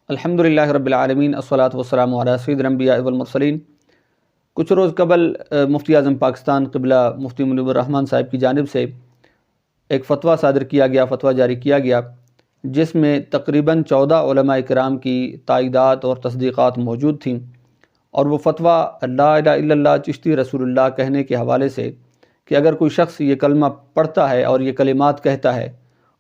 الحمدللہ رب العالمین الصلاۃ والسلام علی سید الانبیاء والمرسلین۔ کچھ روز قبل مفتی اعظم پاکستان قبلہ مفتی منیب الرحمن صاحب کی جانب سے ایک فتویٰ صادر کیا گیا، فتویٰ جاری کیا گیا، جس میں تقریباً 14 علماء کرام کی تائیدات اور تصدیقات موجود تھیں، اور وہ فتویٰ لا الہ الا اللہ چشتی رسول اللہ کہنے کے حوالے سے کہ اگر کوئی شخص یہ کلمہ پڑھتا ہے اور یہ کلمات کہتا ہے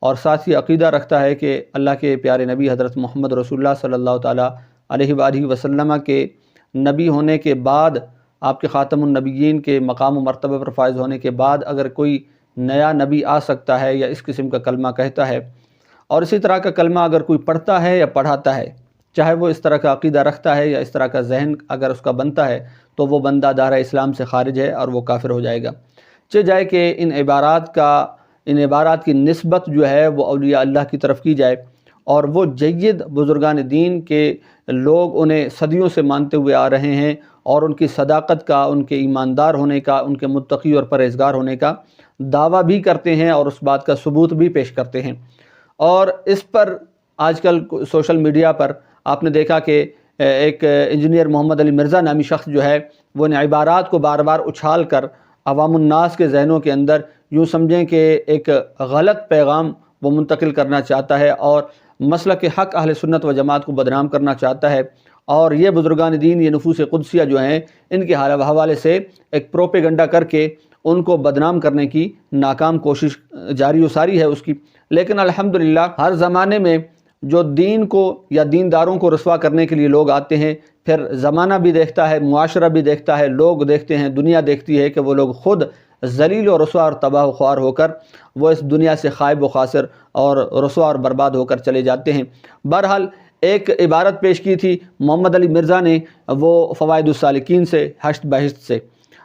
اور ساتھ ہی عقیدہ رکھتا ہے کہ اللہ کے پیارے نبی حضرت محمد رسول اللہ صلی اللہ تعالیٰ علیہ وآلہ وسلم کے نبی ہونے کے بعد، آپ کے خاتم النبیین کے مقام و مرتبہ پر فائز ہونے کے بعد اگر کوئی نیا نبی آ سکتا ہے یا اس قسم کا کلمہ کہتا ہے، اور اسی طرح کا کلمہ اگر کوئی پڑھتا ہے یا پڑھاتا ہے، چاہے وہ اس طرح کا عقیدہ رکھتا ہے یا اس طرح کا ذہن اگر اس کا بنتا ہے، تو وہ بندہ دائرہ اسلام سے خارج ہے اور وہ کافر ہو جائے گا۔ چہ جائے کہ ان عبارات کی نسبت جو ہے وہ اولیاء اللہ کی طرف کی جائے، اور وہ جید بزرگان دین کے لوگ انہیں صدیوں سے مانتے ہوئے آ رہے ہیں، اور ان کی صداقت کا، ان کے ایماندار ہونے کا، ان کے متقی اور پرہیزگار ہونے کا دعویٰ بھی کرتے ہیں اور اس بات کا ثبوت بھی پیش کرتے ہیں۔ اور اس پر آج کل سوشل میڈیا پر آپ نے دیکھا کہ ایک انجینئر محمد علی مرزا نامی شخص جو ہے وہ ان عبارات کو بار بار اچھال کر عوام الناس کے ذہنوں کے اندر یوں سمجھیں کہ ایک غلط پیغام وہ منتقل کرنا چاہتا ہے، اور مسلک حق اہل سنت و جماعت کو بدنام کرنا چاہتا ہے، اور یہ بزرگان دین، یہ نفوس قدسیہ جو ہیں، ان کے حوالے سے ایک پروپیگنڈا کر کے ان کو بدنام کرنے کی ناکام کوشش جاری و ساری ہے اس کی۔ لیکن الحمدللہ ہر زمانے میں جو دین کو یا دینداروں کو رسوا کرنے کے لیے لوگ آتے ہیں، پھر زمانہ بھی دیکھتا ہے، معاشرہ بھی دیکھتا ہے، لوگ دیکھتے ہیں، دنیا دیکھتی ہے کہ وہ لوگ خود ذلیل و رسوا اور تباہ و خوار ہو کر وہ اس دنیا سے خائب و خاسر اور رسوا اور برباد ہو کر چلے جاتے ہیں۔ بہرحال ایک عبارت پیش کی تھی محمد علی مرزا نے، وہ فوائد السالکین سے، ہشت بہشت سے،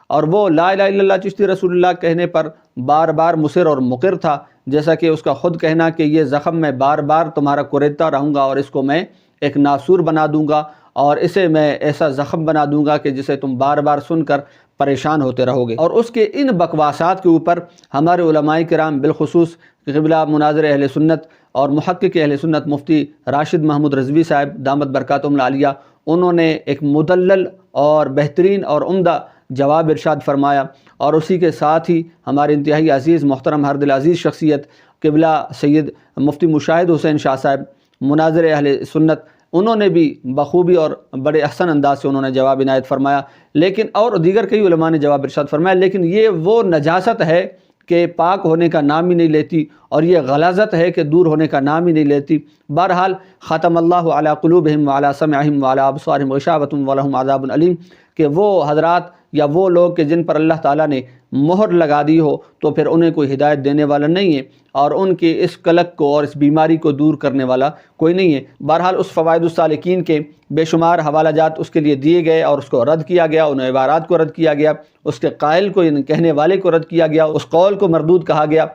اور وہ لا الہ الا اللہ چشتی رسول اللہ کہنے پر بار بار مصر اور مقر تھا، جیسا کہ اس کا خود کہنا کہ یہ زخم میں بار بار تمہارا کوریدتا رہوں گا، اور اس کو میں ایک ناسور بنا دوں گا، اور اسے میں ایسا زخم بنا دوں گا کہ جسے تم بار بار سن کر پریشان ہوتے رہو گے۔ اور اس کے ان بکواسات کے اوپر ہمارے علماء کرام، بالخصوص قبلہ مناظر اہل سنت اور محقق اہل سنت مفتی راشد محمود رضوی صاحب دامت برکاتہم العالیہ، انہوں نے ایک مدلل اور بہترین اور عمدہ جواب ارشاد فرمایا، اور اسی کے ساتھ ہی ہمارے انتہائی عزیز محترم ہر دل عزیز شخصیت قبلہ سید مفتی مشاہد حسین شاہ صاحب مناظر اہل سنت، انہوں نے بھی بخوبی اور بڑے احسن انداز سے انہوں نے جواب عنایت فرمایا، لیکن اور دیگر کئی علماء نے جواب ارشاد فرمایا، لیکن یہ وہ نجاست ہے کہ پاک ہونے کا نام ہی نہیں لیتی، اور یہ غلاظت ہے کہ دور ہونے کا نام ہی نہیں لیتی۔ بہرحال ختم اللہ علی قلوبہم وعلی سمعہم وعلی ابصارہم غشاوۃ ولہم عذاب علیم، کہ وہ حضرات یا وہ لوگ کہ جن پر اللہ تعالیٰ نے مہر لگا دی ہو، تو پھر انہیں کوئی ہدایت دینے والا نہیں ہے، اور ان کی اس کلک کو اور اس بیماری کو دور کرنے والا کوئی نہیں ہے۔ بہرحال اس فوائد السالکین کے بے شمار حوالہ جات اس کے لیے دیے گئے، اور اس کو رد کیا گیا، ان عبارات کو رد کیا گیا، اس کے قائل کو، کہنے والے کو رد کیا گیا، اس قول کو مردود کہا گیا۔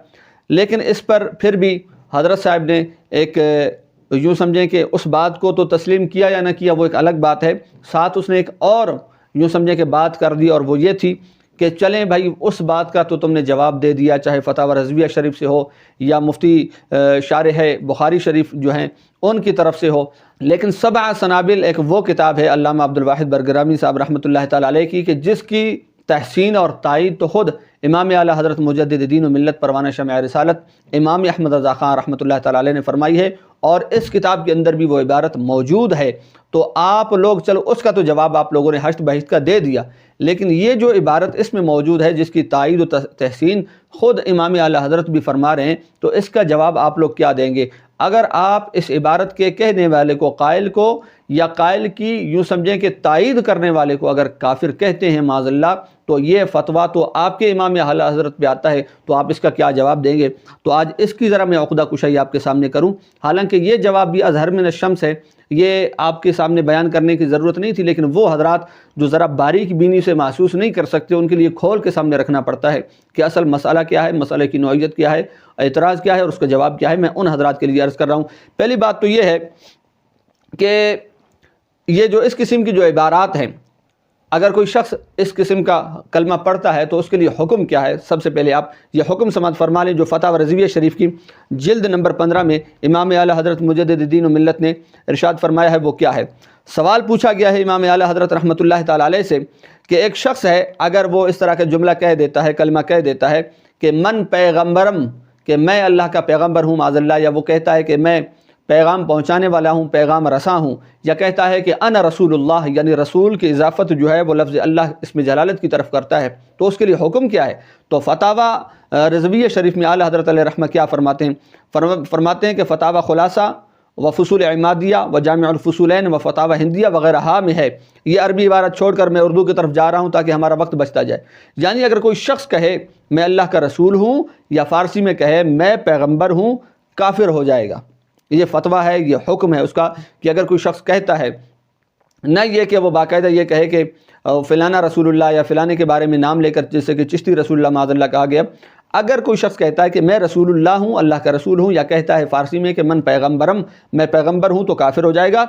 لیکن اس پر پھر بھی حضرت صاحب نے ایک یوں سمجھیں کہ اس بات کو تو تسلیم کیا یا نہ کیا وہ ایک الگ بات ہے، ساتھ اس نے ایک اور یوں سمجھیں کہ بات کر دی، اور وہ یہ تھی کہ چلیں بھائی اس بات کا تو تم نے جواب دے دیا، چاہے فتاوی رضویہ شریف سے ہو یا مفتی شارح بخاری شریف جو ہیں ان کی طرف سے ہو، لیکن سبع سنابل ایک وہ کتاب ہے علامہ عبد الواحد برگرامی صاحب رحمۃ اللہ تعالیٰ علیہ کی، کہ جس کی تحسین اور تائید تو خود امام اعلیٰ حضرت مجدد دین و ملت پروانہ شمع رسالت امام احمد رضا خان رحمۃ اللہ تعالیٰ علیہ نے فرمائی ہے، اور اس کتاب کے اندر بھی وہ عبارت موجود ہے۔ تو آپ لوگ چلو اس کا تو جواب آپ لوگوں نے ہشت بہشت کا دے دیا، لیکن یہ جو عبارت اس میں موجود ہے جس کی تائید و تحسین خود امام اعلیٰ حضرت بھی فرما رہے ہیں، تو اس کا جواب آپ لوگ کیا دیں گے؟ اگر آپ اس عبارت کے کہنے والے کو، قائل کو، یا قائل کی یوں سمجھیں کہ تائید کرنے والے کو اگر کافر کہتے ہیں معاذ اللہ، تو یہ فتویٰ تو آپ کے امام اعلیٰ حضرت پہ آتا ہے، تو آپ اس کا کیا جواب دیں گے؟ تو آج اس کی ذرا میں عقدہ کشائی آپ کے سامنے کروں، حالانکہ یہ جواب بھی اظہر من الشمس ہے، یہ آپ کے سامنے بیان کرنے کی ضرورت نہیں تھی، لیکن وہ حضرات جو ذرا باریک بینی سے محسوس نہیں کر سکتے، ان کے لیے کھول کے سامنے رکھنا پڑتا ہے کہ اصل مسئلہ کیا ہے، مسئلے کی نوعیت کیا ہے، اعتراض کیا ہے اور اس کا جواب کیا ہے۔ میں ان حضرات کے لیے عرض کر رہا ہوں۔ پہلی بات تو یہ ہے کہ یہ جو اس قسم کی جو عبارات ہیں، اگر کوئی شخص اس قسم کا کلمہ پڑھتا ہے تو اس کے لیے حکم کیا ہے؟ سب سے پہلے آپ یہ حکم سماعت فرما لیں جو فتاوی رضویہ شریف کی جلد نمبر 15 میں امام اعلیٰ حضرت مجدد دین و ملت نے ارشاد فرمایا ہے، وہ کیا ہے؟ سوال پوچھا گیا ہے امام اعلیٰ حضرت رحمۃ اللہ تعالی علیہ سے کہ ایک شخص ہے اگر وہ اس طرح کا جملہ کہہ دیتا ہے، کلمہ کہہ دیتا ہے کہ من پیغمبرم، کہ میں اللہ کا پیغمبر ہوں معاذ اللہ، یا وہ کہتا ہے کہ میں پیغام پہنچانے والا ہوں، پیغام رساں ہوں، یا کہتا ہے کہ انا رسول اللہ، یعنی رسول کی اضافت جو ہے وہ لفظ اللہ اس میں جلالت کی طرف کرتا ہے، تو اس کے لیے حکم کیا ہے؟ تو فتاوی رضویہ شریف میں اعلیٰ حضرت علیہ رحمہ کیا فرماتے ہیں؟ فرماتے ہیں کہ فتاوی خلاصہ و فصول عمادیہ و جامع الفصولین و فتاوی ہندیہ وغیرہ میں ہے۔ یہ عربی عبارت چھوڑ کر میں اردو کی طرف جا رہا ہوں تاکہ ہمارا وقت بچتا جائے۔ یعنی اگر کوئی شخص کہے میں اللہ کا رسول ہوں، یا فارسی میں کہے میں پیغمبر ہوں، کافر ہو جائے گا۔ یہ فتویٰ ہے، یہ حکم ہے اس کا کہ اگر کوئی شخص کہتا ہے، نہ یہ کہ وہ باقاعدہ یہ کہے کہ فلانا رسول اللہ یا فلانے کے بارے میں نام لے کر، جیسے کہ چشتی رسول اللہ معاذ اللہ کہا گیا، اگر کوئی شخص کہتا ہے کہ میں رسول اللہ ہوں، اللہ کا رسول ہوں، یا کہتا ہے فارسی میں کہ من پیغمبرم، میں پیغمبر ہوں، تو کافر ہو جائے گا،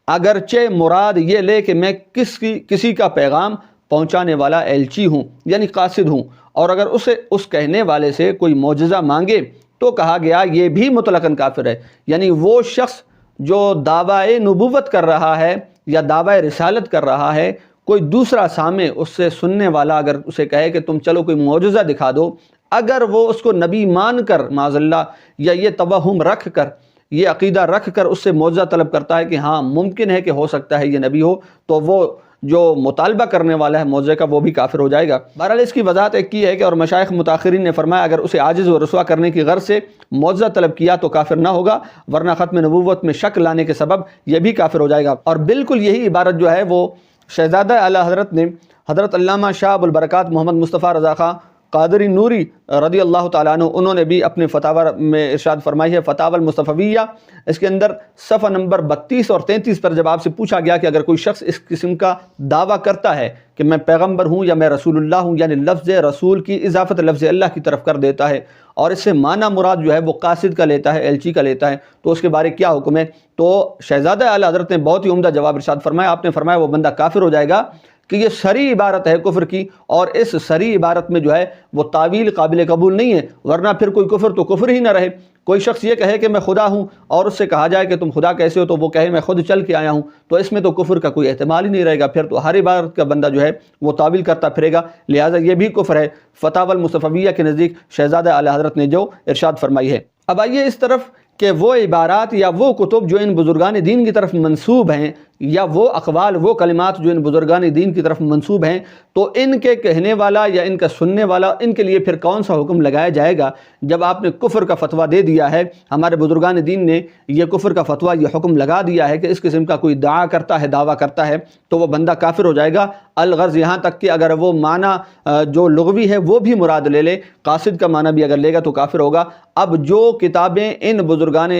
اگرچہ مراد یہ لے کہ میں کسی کا پیغام پہنچانے والا ایلچی ہوں، یعنی قاصد ہوں، اور اگر اس کہنے والے سے کوئی معجزہ مانگے تو کہا گیا یہ بھی مطلقاً کافر ہے۔ یعنی وہ شخص جو دعویٰ نبوت کر رہا ہے یا دعویٰ رسالت کر رہا ہے، کوئی دوسرا سامع اس سے سننے والا اگر اسے کہے کہ تم چلو کوئی معجزہ دکھا دو، اگر وہ اس کو نبی مان کر معاذ اللہ، یا یہ توہم رکھ کر، یہ عقیدہ رکھ کر اس سے معجزہ طلب کرتا ہے کہ ہاں ممکن ہے کہ ہو سکتا ہے یہ نبی ہو، تو وہ جو مطالبہ کرنے والا ہے معجزے کا وہ بھی کافر ہو جائے گا۔ بہرحال اس کی وضاحت ایک کی ہے کہ اور مشائخ متاخرین نے فرمایا اگر اسے عاجز و رسوا کرنے کی غرض سے معجزہ طلب کیا تو کافر نہ ہوگا، ورنہ ختم نبوت میں شک لانے کے سبب یہ بھی کافر ہو جائے گا۔ اور بالکل یہی عبارت جو ہے وہ شہزادہ اعلیٰ حضرت نے حضرت علامہ شاہ ابو البرکات محمد مصطفیٰ رضا خان قادری نوری رضی اللہ تعالیٰ عنہ، انہوں نے بھی اپنے فتاوی میں ارشاد فرمائی ہے، فتاوی المصطفیہ، اس کے اندر صفحہ نمبر 32 اور 33 پر جب آپ سے پوچھا گیا کہ اگر کوئی شخص اس قسم کا دعویٰ کرتا ہے کہ میں پیغمبر ہوں یا میں رسول اللہ ہوں، یعنی لفظ رسول کی اضافت لفظ اللہ کی طرف کر دیتا ہے اور اس سے معنی مراد جو ہے وہ قاصد کا لیتا ہے، ایلچی کا لیتا ہے، تو اس کے بارے کیا حکم ہے؟ تو شہزادہ اعلیٰ حضرت نے بہت ہی عمدہ جواب ارشاد فرمایا۔ آپ نے فرمایا وہ بندہ کافر ہو جائے گا کہ یہ صریح عبارت ہے کفر کی، اور اس صریح عبارت میں جو ہے وہ تعویل قابل قبول نہیں ہے، ورنہ پھر کوئی کفر تو کفر ہی نہ رہے۔ کوئی شخص یہ کہے کہ میں خدا ہوں اور اس سے کہا جائے کہ تم خدا کیسے ہو، تو وہ کہے میں خود چل کے آیا ہوں، تو اس میں تو کفر کا کوئی احتمال ہی نہیں رہے گا، پھر تو ہر عبارت کا بندہ جو ہے وہ تعویل کرتا پھرے گا، لہٰذا یہ بھی کفر ہے۔ فتاوی المصطفیہ کے نزدیک شہزادہ اعلیٰ حضرت نے جو ارشاد فرمائی ہے۔ اب آئیے اس طرف کہ وہ عبارات یا وہ کتب جو ان بزرگان دین کی طرف منسوب ہیں، یا وہ اقوال، وہ کلمات جو ان بزرگان دین کی طرف منسوب ہیں، تو ان کے کہنے والا یا ان کا سننے والا، ان کے لیے پھر کون سا حکم لگایا جائے گا؟ جب آپ نے کفر کا فتویٰ دے دیا ہے، ہمارے بزرگان دین نے یہ کفر کا فتویٰ، یہ حکم لگا دیا ہے کہ اس قسم کا کوئی دعا کرتا ہے، دعویٰ کرتا ہے، تو وہ بندہ کافر ہو جائے گا۔ الغرض یہاں تک کہ اگر وہ معنی جو لغوی ہے وہ بھی مراد لے لے، قاصد کا معنی بھی اگر لے گا تو کافر ہوگا۔ اب جو کتابیں ان بزرگان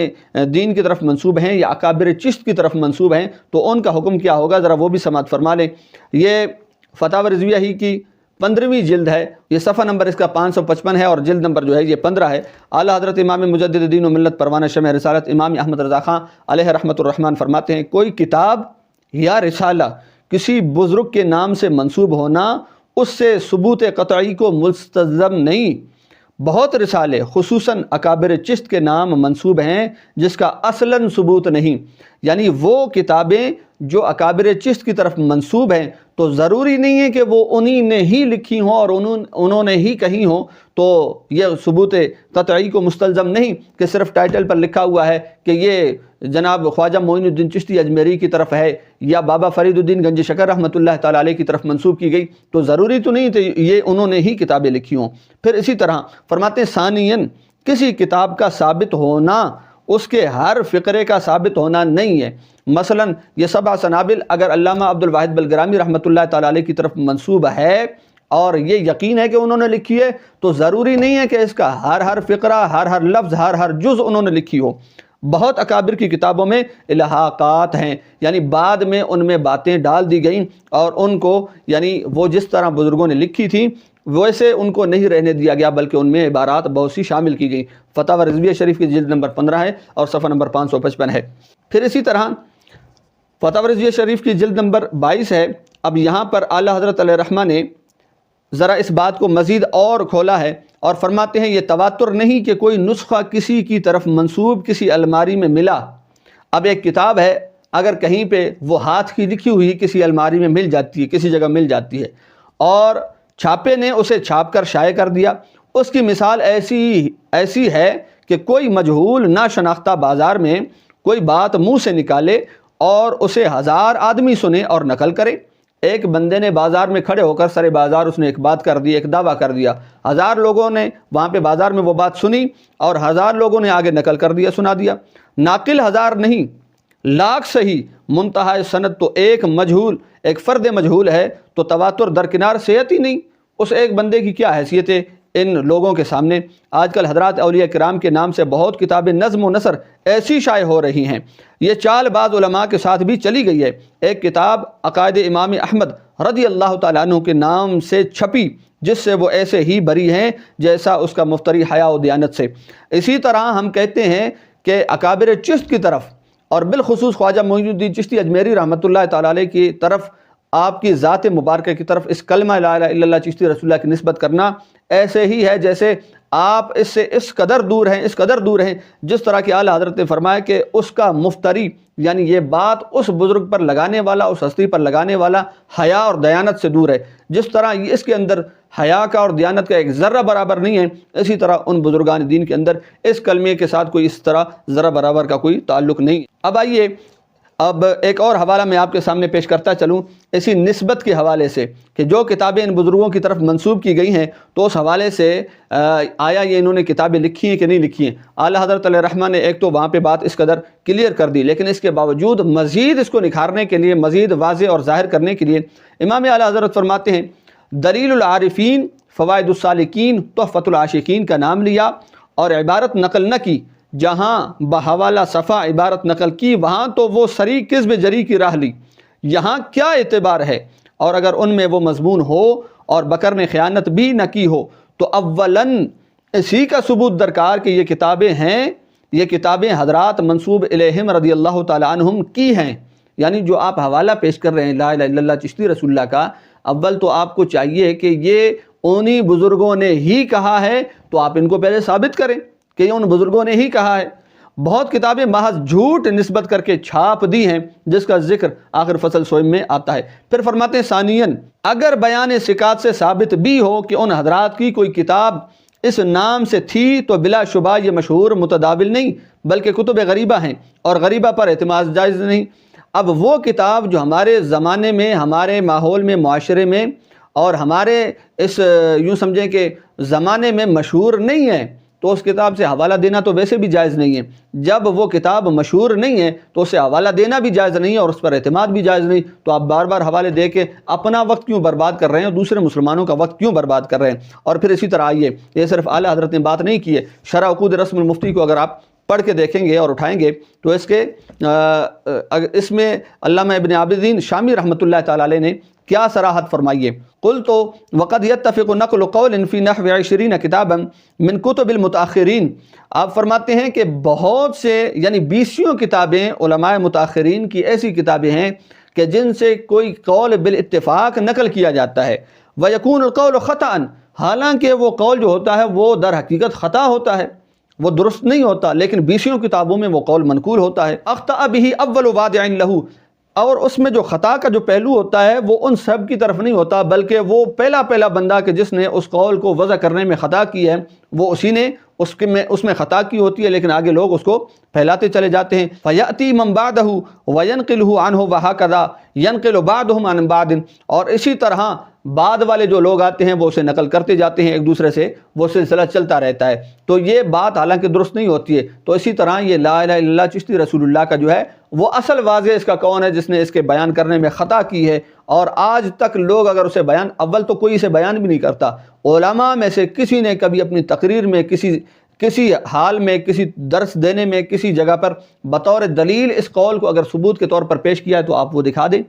دین کی طرف منسوب ہیں یا اکابر چشت کی طرف منسوب ہیں، تو ان کا حکم کیا ہوگا، ذرا وہ بھی سماعت فرما لیں۔ یہ فتاوی رضویہ ہی کی 15ویں جلد ہے، یہ صفحہ نمبر اس کا 555 ہے، اور جلد نمبر جو ہے یہ 15 ہے۔ اعلیٰ حضرت امام مجدد دین و ملت پروانہ شمع رسالت امام احمد رضا خان علیہ رحمۃ الرحمن فرماتے ہیں، کوئی کتاب یا رسالہ کسی بزرگ کے نام سے منسوب ہونا اس سے ثبوت قطعی کو مستلزم نہیں۔ بہت رسالے خصوصاً اکابر چشت کے نام منسوب ہیں جس کا اصلاً ثبوت نہیں، یعنی وہ کتابیں جو اکابر چشت کی طرف منسوب ہیں تو ضروری نہیں ہے کہ وہ انہی نے ہی لکھی ہوں اور انہوں نے ہی کہی ہوں، تو یہ ثبوت قطعی کو مستلزم نہیں کہ صرف ٹائٹل پر لکھا ہوا ہے کہ یہ جناب خواجہ معین الدین چشتی اجمیری کی طرف ہے یا بابا فرید الدین گنج شکر رحمۃ اللہ تعالیٰ علیہ کی طرف منسوب کی گئی، تو ضروری تو نہیں کہ یہ انہوں نے ہی کتابیں لکھی ہوں۔ پھر اسی طرح فرماتے ہیں ثانیاً کسی کتاب کا ثابت ہونا اس کے ہر فقرے کا ثابت ہونا نہیں ہے۔ مثلاً یہ سبع سنابل اگر علامہ عبد الواحد بلگرامی رحمۃ اللہ تعالیٰ علیہ کی طرف منسوب ہے اور یہ یقین ہے کہ انہوں نے لکھی ہے، تو ضروری نہیں ہے کہ اس کا ہر فقرہ، ہر لفظ، ہر جز انہوں نے لکھی ہو۔ بہت اکابر کی کتابوں میں الحاقات ہیں، یعنی بعد میں ان میں باتیں ڈال دی گئیں اور ان کو یعنی وہ جس طرح بزرگوں نے لکھی تھیں ویسے ان کو نہیں رہنے دیا گیا، بلکہ ان میں عبارات بہت سی شامل کی گئی۔ فتاوی رضویہ شریف کی جلد نمبر 15 ہے اور صفحہ نمبر 555 ہے۔ پھر اسی طرح فتاوی رضویہ شریف کی جلد نمبر 22 ہے، اب یہاں پر اعلیٰ حضرت علیہ رحمہ نے ذرا اس بات کو مزید اور کھولا ہے اور فرماتے ہیں یہ تواتر نہیں کہ کوئی نسخہ کسی کی طرف منسوب کسی الماری میں ملا۔ اب ایک کتاب ہے، اگر کہیں پہ وہ ہاتھ کی لکھی ہوئی کسی الماری میں مل جاتی ہے، کسی جگہ مل جاتی ہے، اور چھاپے نے اسے چھاپ کر شائع کر دیا، اس کی مثال ایسی ہے کہ کوئی مجہول ناشناختہ بازار میں کوئی بات منہ سے نکالے اور اسے 1000 آدمی سنے اور نقل کرے۔ ایک بندے نے بازار میں کھڑے ہو کر سرے بازار اس نے ایک بات کر دی، ایک دعویٰ کر دیا، 1000 لوگوں نے وہاں پہ بازار میں وہ بات سنی اور 1000 لوگوں نے آگے نقل کر دیا، سنا دیا۔ ناقل 1000 نہیں، لاکھ صحیح، منتہا سند تو ایک مجہول، ایک فرد مجہول ہے، تو تواتر درکنار صحت ہی نہیں، اس ایک بندے کی کیا حیثیت ہے ان لوگوں کے سامنے۔ آج کل حضرات اولیاء کرام کے نام سے بہت کتابیں نظم و نثر ایسی شائع ہو رہی ہیں، یہ چال بعض علماء کے ساتھ بھی چلی گئی ہے۔ ایک کتاب عقائد امام احمد رضی اللہ تعالیٰ عنہ کے نام سے چھپی، جس سے وہ ایسے ہی بری ہیں جیسا اس کا مفتری حیا و دیانت سے۔ اسی طرح ہم کہتے ہیں کہ اکابر چشت کی طرف اور بالخصوص خواجہ معین الدین چشتی اجمیری رحمۃ اللہ تعالیٰ علیہ کی طرف، آپ کی ذات مبارکہ کی طرف اس کلمہ لا الہ الا اللہ چشتی رسول اللہ کی نسبت کرنا ایسے ہی ہے جیسے آپ اس سے اس قدر دور ہیں جس طرح کہ اعلیٰ حضرت نے فرمایا کہ اس کا مفتری، یعنی یہ بات اس بزرگ پر لگانے والا، اس ہستی پر لگانے والا حیا اور دیانت سے دور ہے۔ جس طرح یہ اس کے اندر حیا کا اور دیانت کا ایک ذرہ برابر نہیں ہے، اسی طرح ان بزرگان دین کے اندر اس کلمے کے ساتھ کوئی اس طرح ذرہ برابر کا کوئی تعلق نہیں۔ اب آئیے، اب ایک اور حوالہ میں آپ کے سامنے پیش کرتا چلوں اسی نسبت کے حوالے سے کہ جو کتابیں ان بزرگوں کی طرف منسوب کی گئی ہیں، تو اس حوالے سے آیا یہ انہوں نے کتابیں لکھی ہیں کہ نہیں لکھی ہیں۔ اعلیٰ حضرت علیہ رحمہ نے ایک تو وہاں پہ بات اس قدر کلیئر کر دی، لیکن اس کے باوجود مزید اس کو نکھارنے کے لیے، مزید واضح اور ظاہر کرنے کے لیے امام اعلیٰ حضرت فرماتے ہیں دلیل العارفین، فوائد السالکین، تحفۃ العاشقین کا نام لیا اور عبارت نقل نہ کی۔ جہاں بحوالہ صفحہ عبارت نقل کی وہاں تو وہ سری کذب جری کی راہ لی، یہاں کیا اعتبار ہے؟ اور اگر ان میں وہ مضمون ہو اور بکر نے خیانت بھی نہ کی ہو تو اولاً اسی کا ثبوت درکار کہ یہ کتابیں ہیں، یہ کتابیں حضرات منسوب الیہم رضی اللہ تعالیٰ عنہم کی ہیں۔ یعنی جو آپ حوالہ پیش کر رہے ہیں لا الہ الا اللہ چشتی رسول اللہ کا، اول تو آپ کو چاہیے کہ یہ انہی بزرگوں نے ہی کہا ہے، تو آپ ان کو پہلے ثابت کریں کہ یہ ان بزرگوں نے ہی کہا ہے۔ بہت کتابیں محض جھوٹ نسبت کر کے چھاپ دی ہیں، جس کا ذکر آخر فصل سوئم میں آتا ہے۔ پھر فرماتے ہیں ثانیاً، اگر بیان ثقات سے ثابت بھی ہو کہ ان حضرات کی کوئی کتاب اس نام سے تھی تو بلا شبہ یہ مشہور متداول نہیں بلکہ کتب غریبہ ہیں، اور غریبہ پر اعتماد جائز نہیں۔ اب وہ کتاب جو ہمارے زمانے میں، ہمارے ماحول میں، معاشرے میں اور ہمارے اس یوں سمجھیں کہ زمانے میں مشہور نہیں ہے، تو اس کتاب سے حوالہ دینا تو ویسے بھی جائز نہیں ہے۔ جب وہ کتاب مشہور نہیں ہے تو اسے حوالہ دینا بھی جائز نہیں ہے اور اس پر اعتماد بھی جائز نہیں، تو آپ بار بار حوالے دے کے اپنا وقت کیوں برباد کر رہے ہیں اور دوسرے مسلمانوں کا وقت کیوں برباد کر رہے ہیں؟ اور پھر اسی طرح آئیے، یہ صرف اعلیٰ حضرت نے بات نہیں کی ہے، شرح عقود رسم المفتی کو اگر آپ پڑھ کے دیکھیں گے اور اٹھائیں گے تو اس میں علامہ ابن عابدین شامی رحمۃ اللہ تعالیٰ علیہ نے کیا صراحت فرمائی ہے؟ قلت وقد يتفق نقل قول في نحو 20 كتابا من كتب المتاخرین۔ آپ فرماتے ہیں کہ بہت سے یعنی 20 کتابیں علماء متاخرین کی ایسی کتابیں ہیں کہ جن سے کوئی قول بالاتفاق نقل کیا جاتا ہے، ويكون القول خطأ، حالانکہ وہ قول جو ہوتا ہے وہ در حقیقت خطا ہوتا ہے، وہ درست نہیں ہوتا، لیکن 20 کتابوں میں وہ قول منقول ہوتا ہے۔ اخطأ به اول وادع له، اور اس میں جو خطا کا جو پہلو ہوتا ہے وہ ان سب کی طرف نہیں ہوتا، بلکہ وہ پہلا بندہ کہ جس نے اس قول کو وضع کرنے میں خطا کی ہے، وہ اسی نے اس میں خطا کی ہوتی ہے، لیکن آگے لوگ اس کو پھیلاتے چلے جاتے ہیں۔ فَيَأْتِي مَن بَعْدَهُ وَيَنْقِلُهُ عَنْهُ وَهَكَذَا يَنْقِلُ بَعْضُهُمْ عَنْ بَعْضٍ، اور اسی طرح بعد والے جو لوگ آتے ہیں وہ اسے نقل کرتے جاتے ہیں ایک دوسرے سے، وہ سلسلہ چلتا رہتا ہے۔ تو یہ بات حالانکہ درست نہیں ہوتی ہے۔ تو اسی طرح یہ لا الہ الا اللہ چشتی رسول اللہ کا جو ہے وہ اصل واضح اس کا کون ہے جس نے اس کے بیان کرنے میں خطا کی ہے، اور آج تک لوگ اگر اسے بیان، اول تو کوئی اسے بیان بھی نہیں کرتا، علماء میں سے کسی نے کبھی اپنی تقریر میں، کسی حال میں، کسی درس دینے میں، کسی جگہ پر بطور دلیل اس قول کو اگر ثبوت کے طور پر پیش کیا ہے تو آپ وہ دکھا دیں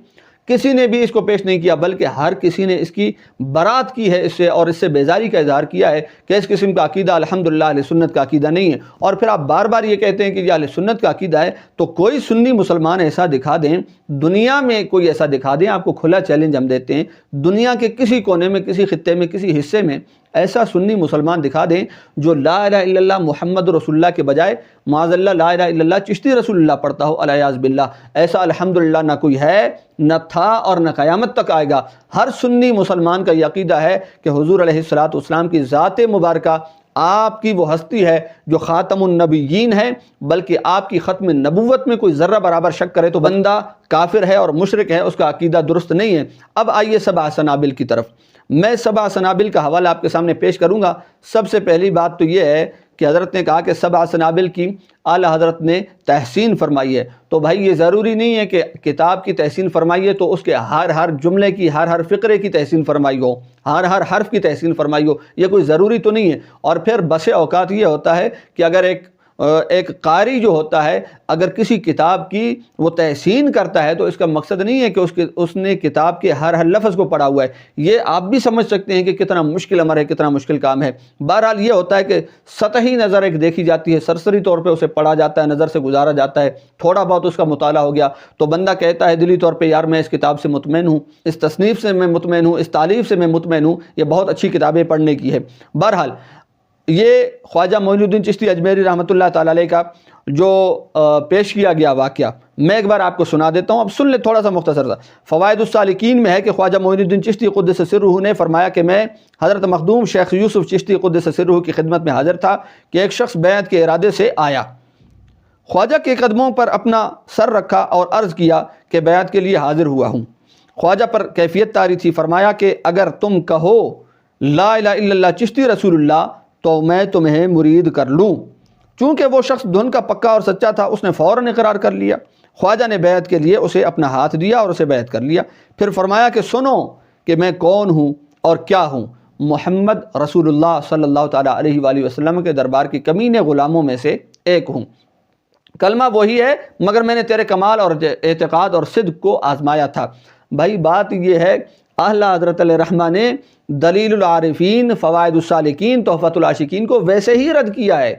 کسی نے بھی اس کو پیش نہیں کیا، بلکہ ہر کسی نے اس کی برات کی ہے اس سے، اور اس سے بیزاری کا اظہار کیا ہے کہ اس قسم کا عقیدہ الحمدللہ اہل سنت کا عقیدہ نہیں ہے۔ اور پھر آپ بار بار یہ کہتے ہیں کہ یہ اہل سنت کا عقیدہ ہے، تو کوئی سنی مسلمان ایسا دکھا دیں، دنیا میں کوئی ایسا دکھا دیں، آپ کو کھلا چیلنج ہم دیتے ہیں، دنیا کے کسی کونے میں، کسی خطے میں، کسی حصے میں ایسا سنی مسلمان دکھا دیں جو لا الہ الا اللہ محمد رسول اللہ کے بجائے معاذ اللہ لا الہ الا اللہ چشتی رسول اللہ پڑھتا ہو، الیاذ باللہ۔ ایسا الحمدللہ نہ کوئی ہے، نہ تھا، اور نہ قیامت تک آئے گا۔ ہر سنی مسلمان کا یہ عقیدہ ہے کہ حضور علیہ السلام کی ذات مبارکہ، آپ کی وہ ہستی ہے جو خاتم النبیین ہے، بلکہ آپ کی ختم نبوت میں کوئی ذرہ برابر شک کرے تو بندہ کافر ہے اور مشرک ہے، اس کا عقیدہ درست نہیں ہے۔ اب آئیے سبع سنابل کی طرف۔ میں سبع سنابل کا حوالہ آپ کے سامنے پیش کروں گا۔ سب سے پہلی بات تو یہ ہے کہ حضرت نے کہا کہ سبع سنابل کی اعلیٰ حضرت نے تحسین فرمائی ہے، تو بھائی یہ ضروری نہیں ہے کہ کتاب کی تحسین فرمائی ہے تو اس کے ہر جملے کی، ہر فقرے کی تحسین فرمائی ہو، ہر حرف کی تحسین فرمائی ہو، یہ کوئی ضروری تو نہیں ہے۔ اور پھر بس اوقات یہ ہوتا ہے کہ اگر ایک قاری جو ہوتا ہے اگر کسی کتاب کی وہ تحسین کرتا ہے تو اس کا مقصد نہیں ہے کہ اس نے کتاب کے ہر لفظ کو پڑھا ہوا ہے۔ یہ آپ بھی سمجھ سکتے ہیں کہ کتنا مشکل امر ہے، کتنا مشکل کام ہے۔ بہرحال یہ ہوتا ہے کہ سطحی نظر ایک دیکھی جاتی ہے، سرسری طور پہ اسے پڑھا جاتا ہے، نظر سے گزارا جاتا ہے، تھوڑا بہت اس کا مطالعہ ہو گیا تو بندہ کہتا ہے دلی طور پہ یار میں اس کتاب سے مطمئن ہوں، اس تصنیف سے میں مطمئن ہوں، اس تالیف سے میں مطمئن ہوں، یہ بہت اچھی کتابیں پڑھنے کی ہے۔ بہرحال یہ خواجہ معین الدین چشتی اجمیری رحمۃ اللہ تعالی علیہ کا جو پیش کیا گیا واقعہ میں ایک بار آپ کو سنا دیتا ہوں، اب سن لیں تھوڑا سا مختصر سا۔ فوائد السالکین میں ہے کہ خواجہ معین الدین چشتی قدس سرہ نے فرمایا کہ میں حضرت مخدوم شیخ یوسف چشتی قدس سرہ کی خدمت میں حاضر تھا کہ ایک شخص بیعت کے ارادے سے آیا، خواجہ کے قدموں پر اپنا سر رکھا اور عرض کیا کہ بیعت کے لیے حاضر ہوا ہوں۔ خواجہ پر کیفیت طاری تھی، فرمایا کہ اگر تم کہو لا الہ الا اللہ چشتی رسول اللہ تو میں تمہیں مرید کر لوں۔ چونکہ وہ شخص دھن کا پکا اور سچا تھا، اس نے فوراً اقرار کر لیا۔ خواجہ نے بیعت کے لیے اسے اپنا ہاتھ دیا اور اسے بیعت کر لیا، پھر فرمایا کہ سنو کہ میں کون ہوں اور کیا ہوں، محمد رسول اللہ صلی اللہ تعالیٰ علیہ وآلہ وسلم کے دربار کی کمینے غلاموں میں سے ایک ہوں۔ کلمہ وہی ہے مگر میں نے تیرے کمال اور اعتقاد اور صدق کو آزمایا تھا۔ بھائی بات یہ ہے، اعلیٰ حضرت علیہ رحمہ نے دلیل العارفین، فوائد السالکین، تحفۃ العاشقین کو ویسے ہی رد کیا ہے،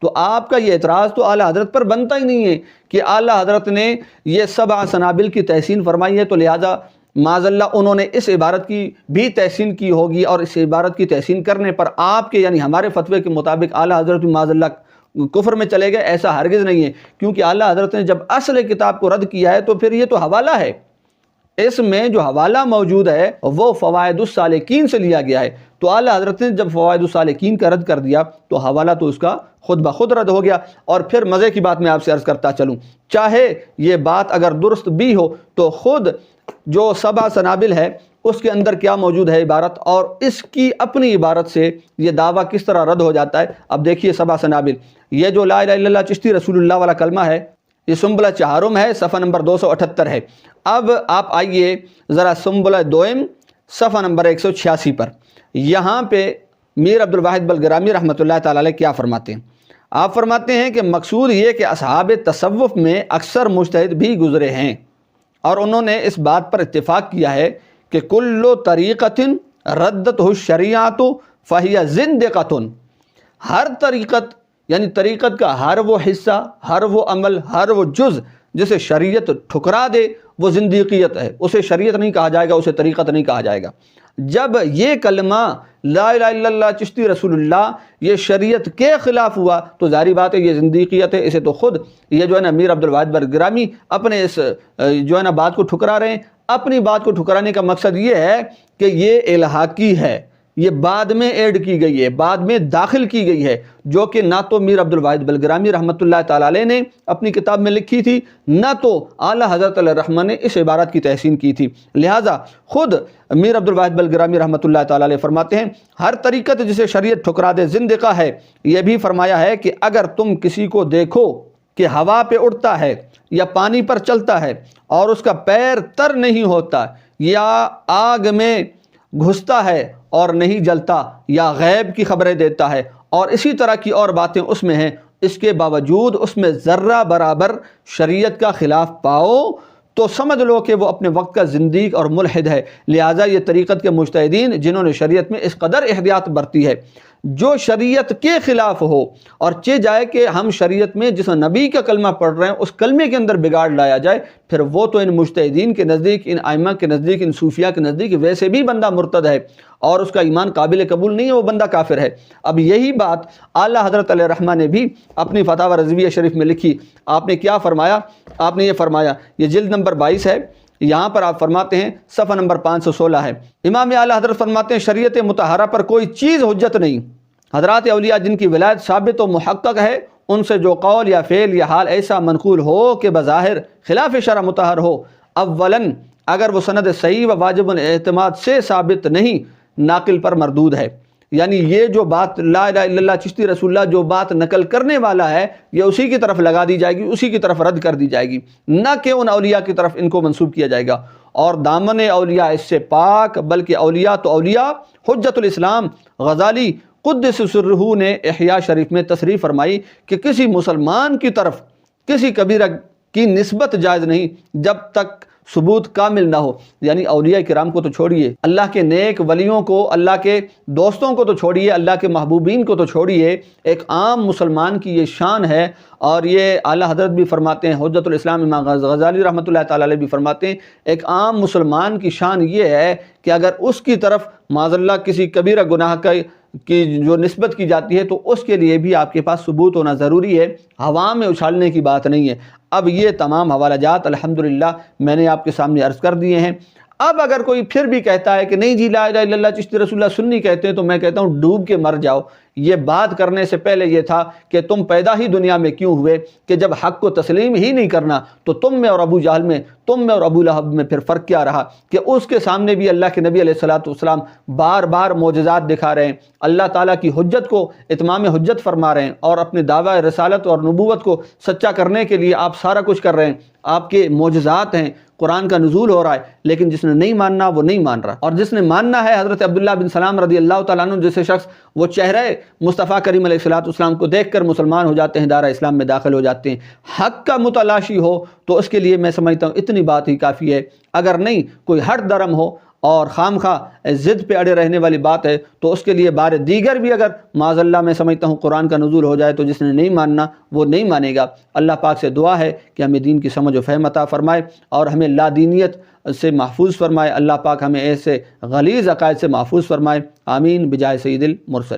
تو آپ کا یہ اعتراض تو اعلیٰ حضرت پر بنتا ہی نہیں ہے کہ اعلیٰ حضرت نے یہ سبع سنابل کی تحسین فرمائی ہے تو لہٰذا معاذ اللہ انہوں نے اس عبارت کی بھی تحسین کی ہوگی، اور اس عبارت کی تحسین کرنے پر آپ کے یعنی ہمارے فتوے کے مطابق اعلیٰ حضرت معاذ اللہ کفر میں چلے گئے، ایسا ہرگز نہیں ہے، کیونکہ اعلیٰ حضرت نے جب اصل کتاب کو رد کیا ہے تو پھر یہ تو حوالہ ہے، اس میں جو حوالہ موجود ہے وہ فوائد السالکین سے لیا گیا ہے، تو اعلیٰ حضرت نے جب فوائد السالکین کا رد کر دیا تو حوالہ تو اس کا خود بخود رد ہو گیا۔ اور پھر مزے کی بات میں آپ سے عرض کرتا چلوں، چاہے یہ بات اگر درست بھی ہو تو خود جو سبع سنابل ہے اس کے اندر کیا موجود ہے عبارت، اور اس کی اپنی عبارت سے یہ دعویٰ کس طرح رد ہو جاتا ہے۔ اب دیکھیے سبع سنابل، یہ جو لا الہ الا اللہ چشتی رسول اللہ والا کلمہ ہے یہ سنبلہ چہارم ہے، صفحہ نمبر 278 ہے۔ اب آپ آئیے ذرا سنبلہ دوئم صفحہ نمبر 186 پر، یہاں پہ میر عبد الواحد بلگرامی رحمۃ اللہ تعالی علیہ کیا فرماتے ہیں؟ آپ فرماتے ہیں کہ مقصود یہ کہ اصحاب تصوف میں اکثر مجتہد بھی گزرے ہیں اور انہوں نے اس بات پر اتفاق کیا ہے کہ کل طریقۃ ردتہ الشریعۃ فہی زندقۃ، ہر طریقت یعنی طریقت کا ہر وہ حصہ، ہر وہ عمل، ہر وہ جز جسے شریعت ٹھکرا دے وہ زندیقیت ہے، اسے شریعت نہیں کہا جائے گا، اسے طریقت نہیں کہا جائے گا۔ جب یہ کلمہ لا الہ الا اللہ چشتی رسول اللہ یہ شریعت کے خلاف ہوا تو ظاہری بات ہے یہ زندیقیت ہے، اسے تو خود یہ جو ہے نا میر عبد الواحد بلگرامی اپنے اس جو ہے نا بات کو ٹھکرا رہے ہیں۔ اپنی بات کو ٹھکرانے کا مقصد یہ ہے کہ یہ الحاقی ہے، یہ بعد میں ایڈ کی گئی ہے، بعد میں داخل کی گئی ہے، جو کہ نہ تو میر عبد الواحد بلگرامی رحمۃ اللہ تعالی علیہ نے اپنی کتاب میں لکھی تھی، نہ تو اعلیٰ حضرت علیہ رحمہ نے اس عبارت کی تحسین کی تھی۔ لہٰذا خود میر عبد الواحد بلگرامی رحمۃ اللہ تعالی علیہ فرماتے ہیں ہر طریقت جسے شریعت ٹھکرا دے زندقہ ہے۔ یہ بھی فرمایا ہے کہ اگر تم کسی کو دیکھو کہ ہوا پہ اڑتا ہے یا پانی پر چلتا ہے اور اس کا پیر تر نہیں ہوتا، یا آگ میں گھستا ہے اور نہیں جلتا، یا غیب کی خبریں دیتا ہے اور اسی طرح کی اور باتیں اس میں ہیں، اس کے باوجود اس میں ذرہ برابر شریعت کا خلاف پاؤ تو سمجھ لو کہ وہ اپنے وقت کا زندیق اور ملحد ہے۔ لہٰذا یہ طریقت کے مجتہدین جنہوں نے شریعت میں اس قدر احتیاط برتی ہے، جو شریعت کے خلاف ہو اور چہ جائے کہ ہم شریعت میں جس نبی کا کلمہ پڑھ رہے ہیں اس کلمے کے اندر بگاڑ لایا جائے، پھر وہ تو ان مجتہدین کے نزدیک، ان ائمہ کے نزدیک، ان صوفیاء کے نزدیک ویسے بھی بندہ مرتد ہے اور اس کا ایمان قابل قبول نہیں ہے، وہ بندہ کافر ہے۔ اب یہی بات اعلیٰ حضرت علیہ الرحمہ نے بھی اپنی فتاوی رضویہ شریف میں لکھی۔ آپ نے کیا فرمایا؟ آپ نے یہ فرمایا، یہ جلد نمبر 22 ہے، یہاں پر آپ فرماتے ہیں، صفحہ نمبر 516 ہے۔ امام اعلیٰ حضرت فرماتے ہیں شریعت مطہرہ پر کوئی چیز حجت نہیں۔ حضرات اولیاء جن کی ولایت ثابت و محقق ہے، ان سے جو قول یا فعل یا حال ایسا منقول ہو کہ بظاہر خلاف شرع مطہر ہو، اولاً اگر وہ سند صحیح و واجب الاعتماد سے ثابت نہیں، ناقل پر مردود ہے۔ یعنی یہ جو بات لا الہ الا اللہ چشتی رسول اللہ جو بات نقل کرنے والا ہے، یہ اسی کی طرف لگا دی جائے گی، اسی کی طرف رد کر دی جائے گی، نہ کہ ان اولیاء کی طرف ان کو منسوب کیا جائے گا۔ اور دامن اولیاء اس سے پاک، بلکہ اولیاء تو اولیاء۔ حجت الاسلام غزالی قدس سرہ نے احیاء شریف میں تصریح فرمائی کہ کسی مسلمان کی طرف کسی کبیرہ کی نسبت جائز نہیں جب تک ثبوت کامل نہ ہو۔ یعنی اولیاء کرام کو تو چھوڑیے، اللہ کے نیک ولیوں کو، اللہ کے دوستوں کو تو چھوڑیے، اللہ کے محبوبین کو تو چھوڑیے، ایک عام مسلمان کی یہ شان ہے۔ اور یہ اعلیٰ حضرت بھی فرماتے ہیں، حجت الاسلام امام غزالی رحمۃ اللہ تعالی علیہ بھی فرماتے ہیں، ایک عام مسلمان کی شان یہ ہے کہ اگر اس کی طرف معاذ اللہ کسی کبیرہ گناہ کی جو نسبت کی جاتی ہے تو اس کے لیے بھی آپ کے پاس ثبوت ہونا ضروری ہے، ہوا میں اچھالنے کی بات نہیں ہے۔ اب یہ تمام حوالہ جات الحمدللہ میں نے آپ کے سامنے عرض کر دیے ہیں۔ اب اگر کوئی پھر بھی کہتا ہے کہ نہیں جی لا الہ الا اللہ چشتی رسول اللہ سنی کہتے ہیں، تو میں کہتا ہوں ڈوب کے مر جاؤ۔ یہ بات کرنے سے پہلے یہ تھا کہ تم پیدا ہی دنیا میں کیوں ہوئے کہ جب حق کو تسلیم ہی نہیں کرنا، تو تم میں اور ابو جہل میں، تم میں اور ابو لہب میں پھر فرق کیا رہا کہ اس کے سامنے بھی اللہ کے نبی علیہ الصلوۃ والسلام بار بار معجزات دکھا رہے ہیں، اللہ تعالیٰ کی حجت کو اتمام حجت فرما رہے ہیں، اور اپنے دعویٰ رسالت اور نبوت کو سچا کرنے کے لیے آپ سارا کچھ کر رہے ہیں، آپ کے معجزات ہیں، قرآن کا نزول ہو رہا ہے، لیکن جس نے نہیں ماننا وہ نہیں مان رہا، اور جس نے ماننا ہے حضرت عبداللہ بن سلام رضی اللہ تعالیٰ عنہ جیسے شخص، وہ چہرہ مصطفیٰ کریم علیہ الصلوۃ والسلام کو دیکھ کر مسلمان ہو جاتے ہیں، دائرہ اسلام میں داخل ہو جاتے ہیں۔ حق کا متلاشی ہو تو اس کے لیے میں سمجھتا ہوں اتنی بات ہی کافی ہے۔ اگر نہیں کوئی ہٹ درم ہو اور خام خواہ ضد پہ اڑے رہنے والی بات ہے تو اس کے لیے بار دیگر بھی اگر معاذ اللہ میں سمجھتا ہوں قرآن کا نزول ہو جائے تو جس نے نہیں ماننا وہ نہیں مانے گا۔ اللہ پاک سے دعا ہے کہ ہمیں دین کی سمجھ و فہم عطا فرمائے اور ہمیں لا دینیت سے محفوظ فرمائے۔ اللہ پاک ہمیں ایسے غلیظ عقائد سے محفوظ فرمائے، آمین بجائے سید المرسل۔